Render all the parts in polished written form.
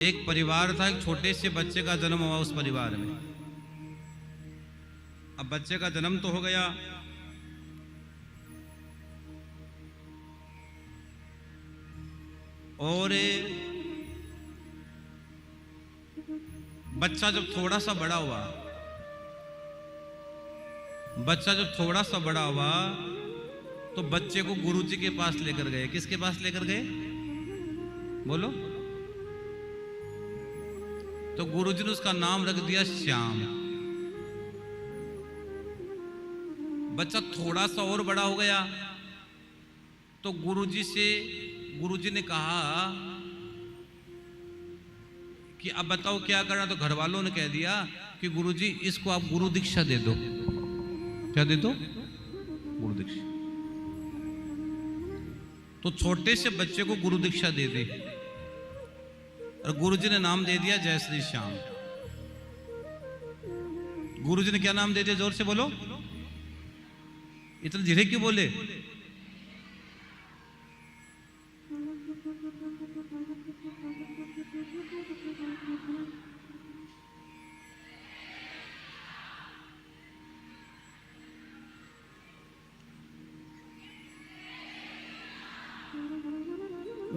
एक परिवार था, एक छोटे से बच्चे का जन्म हुआ उस परिवार में। अब बच्चे का जन्म तो हो गया, और बच्चा जब थोड़ा सा बड़ा हुआ, तो बच्चे को गुरुजी के पास लेकर गए। किसके पास लेकर गए बोलो? तो गुरुजी ने उसका नाम रख दिया श्याम। बच्चा थोड़ा सा और बड़ा हो गया तो गुरुजी ने कहा कि अब बताओ क्या करना। तो घर वालों ने कह दिया कि गुरुजी इसको आप गुरु दीक्षा दे दो। क्या दे दो? गुरु दीक्षा। तो छोटे से बच्चे को गुरु दीक्षा दे दी और गुरुजी ने नाम दे दिया जय श्री श्याम। गुरुजी ने क्या नाम दे दिया? जोर से बोलो। इतना धीरे क्यों बोले?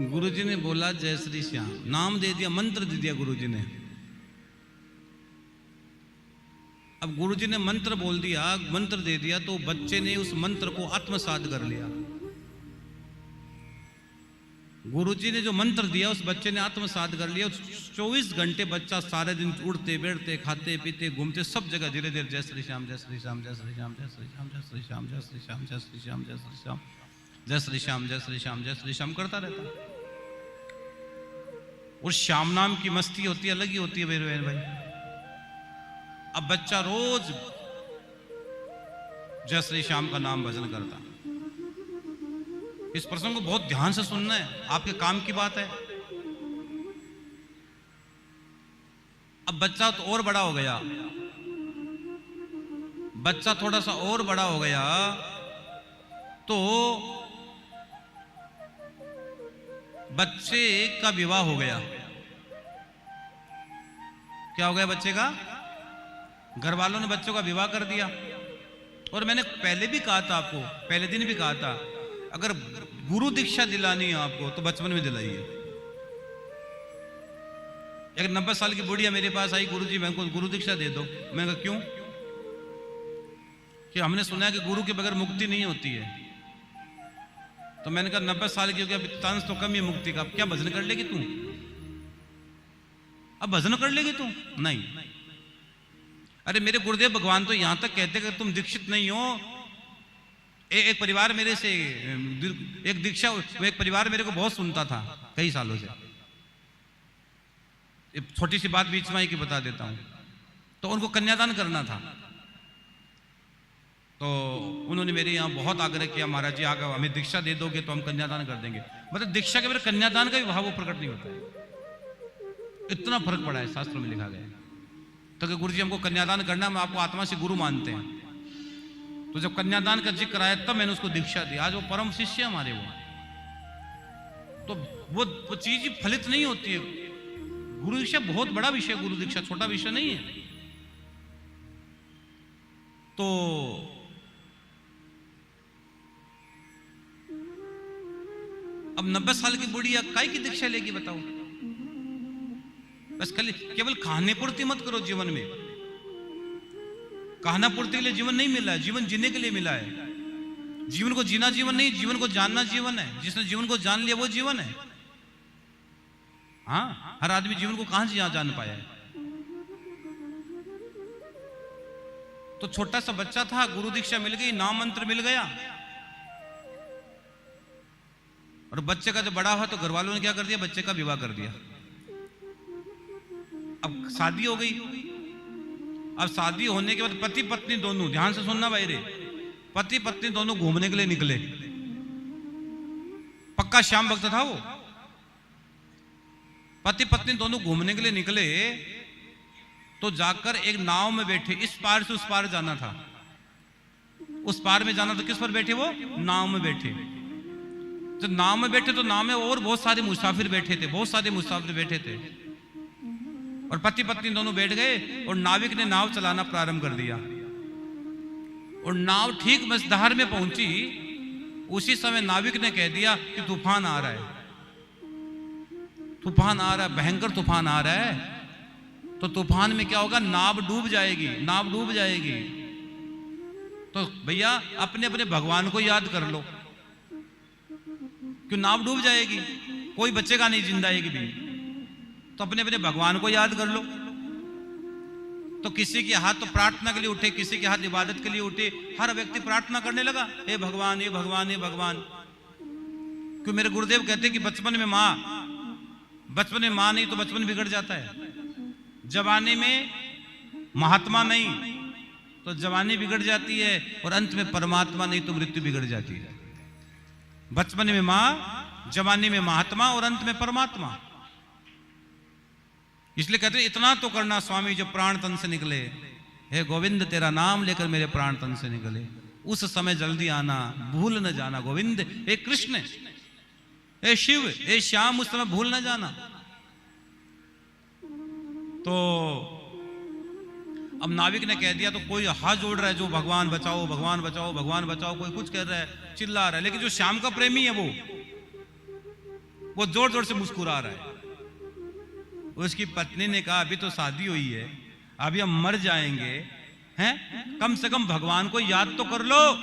गुरुजी ने बोला जय श्री श्याम, नाम दे दिया, मंत्र दे दिया गुरुजी ने। अब गुरुजी ने मंत्र बोल दिया, मंत्र दे दिया, तो बच्चे ने उस मंत्र को आत्मसात कर लिया। गुरुजी ने जो मंत्र दिया उस बच्चे ने आत्मसात कर लिया। 24 घंटे बच्चा सारे दिन उड़ते बैठते खाते पीते घूमते सब जगह धीरे धीरे जय श्री श्याम जय श्री श्याम जय श्री श्याम जय श्री श्याम जय श्री श्याम जय श्री श्याम जय श्री श्याम जय श्री श्याम जय श्री श्याम जय श्री श्याम जय श्री श्याम करता रहता। और श्याम नाम की मस्ती होती है, अलग ही होती है मेरे बहन भाई। अब बच्चा रोज जय श्री श्याम का नाम भजन करता। इस प्रसंग को बहुत ध्यान से सुनना है, आपके काम की बात है। अब बच्चा तो और बड़ा हो गया, बच्चा थोड़ा सा और बड़ा हो गया तो बच्चे का विवाह हो गया। क्या हो गया बच्चे का? घर वालों ने बच्चों का विवाह कर दिया। और मैंने पहले भी कहा था आपको, पहले दिन भी कहा था, अगर गुरु दीक्षा दिलानी है आपको तो बचपन में दिलाइए। एक 90 साल की बुढ़िया मेरे पास आई, गुरुजी मैं को गुरु दीक्षा दे दो। मैंने कहा क्यों? कि हमने सुना है कि गुरु के बगैर मुक्ति नहीं होती है। तो मैंने कहा 90 साल की हो गया, चांस तो कम ही मुक्ति का। अब क्या भजन कर लेगी तू? अब भजन कर लेगी तू? नहीं। अरे मेरे गुरुदेव भगवान तो यहां तक कहते कि तुम दीक्षित नहीं हो। एक परिवार मेरे से एक परिवार मेरे को बहुत सुनता था कई सालों से। एक छोटी सी बात बीच में ही की बता देता हूं। तो उनको कन्यादान करना था, तो उन्होंने मेरे यहाँ बहुत आग्रह किया, महाराज जी आगे हमें दीक्षा दे दोगे तो हम कन्यादान कर देंगे। मतलब दीक्षा के मेरे कन्यादान का भी भाव वो प्रकट नहीं होता है। इतना फर्क पड़ा है, शास्त्रों में लिखा गया है। तो कि गुरुजी हमको कन्यादान करना, हम आपको आत्मा से गुरु मानते हैं। तो जब कन्यादान का जिक्र आया तब मैंने उसको दीक्षा दी। आज वो परम शिष्य हमारे। तो वो चीज ही फलित नहीं होती है। गुरु दीक्षा बहुत बड़ा विषय, गुरु दीक्षा छोटा विषय नहीं है। तो अब 90 साल की बुढ़िया काय की दीक्षा लेगी बताओ? बस केवल खाने पूर्ति मत करो जीवन में। खाना पूर्ति के लिए जीवन नहीं मिला है, जीवन जीने के लिए मिला है। जीवन को जीना जीवन नहीं, जीवन को जानना जीवन है। जिसने जीवन को जान लिया वो जीवन है। हाँ, हर आदमी जीवन को कहां से जान पाया है। तो छोटा सा बच्चा था, गुरु दीक्षा मिल गई, नाम मंत्र मिल गया। और बच्चे का जब बड़ा हुआ तो घर वालों ने क्या कर दिया? बच्चे का विवाह कर दिया। अब शादी हो गई। अब शादी होने के बाद पति पत्नी दोनों, ध्यान से सुनना भाई रे, पति पत्नी दोनों घूमने के लिए निकले। पक्का श्याम भक्त था वो। पति पत्नी दोनों घूमने के लिए निकले तो जाकर एक नाव में बैठे। इस पार से उस पार जाना था, उस पार में जाना था। किस पर बैठे वो? नाव में बैठे। जब नाव में बैठे तो नाव में और बहुत सारे मुसाफिर बैठे थे, बहुत सारे मुसाफिर बैठे थे। और पति पत्नी दोनों बैठ गए और नाविक ने नाव चलाना प्रारंभ कर दिया। और नाव ठीक मझधार में पहुंची, उसी समय नाविक ने कह दिया कि तूफान आ रहा है, तूफान आ रहा है, भयंकर तूफान आ रहा है। तो तूफान में क्या होगा, नाव डूब जाएगी, नाव डूब जाएगी। तो भैया अपने अपने भगवान को याद कर लो, क्यों नाव डूब जाएगी, कोई बचेगा नहीं जिंदा एक भी। तो अपने अपने भगवान को याद कर लो। तो किसी के हाथ तो प्रार्थना के लिए उठे, किसी के हाथ इबादत के लिए उठे, हर व्यक्ति प्रार्थना करने लगा, हे भगवान, हे भगवान, हे भगवान। क्यों मेरे गुरुदेव कहते कि बचपन में माँ नहीं तो बचपन बिगड़ जाता है, जवानी में महात्मा नहीं तो जवानी बिगड़ जाती है, और अंत में परमात्मा नहीं तो मृत्यु बिगड़ जाती है। बचपन में माँ, जवानी में महात्मा और अंत में परमात्मा। इसलिए कहते हैं इतना तो करना स्वामी जो प्राण तन से निकले, हे गोविंद तेरा नाम लेकर मेरे प्राण तन से निकले, उस समय जल्दी आना, भूल न जाना गोविंद, हे कृष्ण, हे शिव, हे श्याम, उस समय भूल न जाना। तो अब नाविक ने कह दिया तो कोई हाथ जोड़ रहा है, जो भगवान बचाओ, भगवान बचाओ, भगवान बचाओ, कोई कुछ कह रहा है, चिल्ला रहा है। लेकिन जो श्याम का प्रेमी है वो जोर जोर से मुस्कुरा रहा है। उसकी पत्नी ने कहा अभी तो शादी हुई है, अभी हम मर जाएंगे हैं, कम से कम भगवान को याद तो कर लो।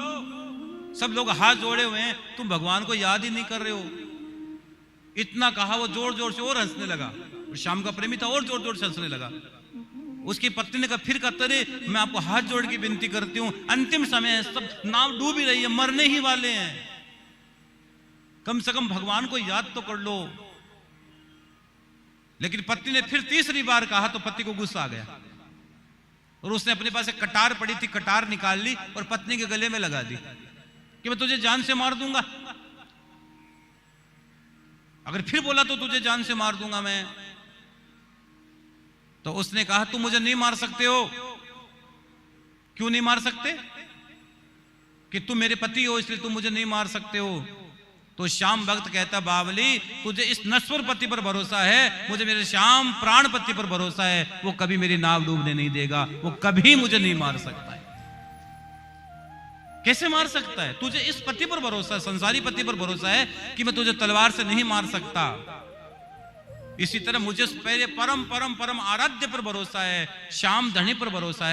सब लोग हाथ जोड़े हुए हैं, तुम भगवान को याद ही नहीं कर रहे हो। इतना कहा, वो जोर जोर से और हंसने लगा। श्याम का प्रेमी था, और जोर जोर से हंसने लगा। उसकी पत्नी ने कहा, फिर कहते रे मैं आपको हाथ जोड़ के विनती करती हूं, अंतिम समय है, सब नाव डूब ही रही है, मरने ही वाले हैं, कम से कम भगवान को याद तो कर लो। लेकिन पत्नी ने फिर तीसरी बार कहा तो पति को गुस्सा आ गया, और उसने अपने पास एक कटार पड़ी थी, कटार निकाल ली और पत्नी के गले में लगा दी कि मैं तुझे जान से मार दूंगा, अगर फिर बोला तो तुझे जान से मार दूंगा मैं। तो उसने कहा तुम मुझे नहीं मार सकते हो। क्यों नहीं मार सकते? कि तुम मेरे पति हो इसलिए तुम मुझे नहीं मार सकते हो। तो श्याम भक्त कहता, बावली तुझे इस नश्वर पति पर भरोसा है, मुझे मेरे श्याम प्राण पति पर भरोसा है, वो कभी मेरी नाव डूबने नहीं देगा, वो कभी मुझे नहीं मार सकता है। कैसे मार सकता है? तुझे इस पति पर भरोसा है, संसारी पति पर भरोसा है कि मैं तुझे तलवार से नहीं मार सकता। इसी तरह मुझे पहले परम परम परम आराध्य पर भरोसा है, श्याम धनी पर भरोसा है।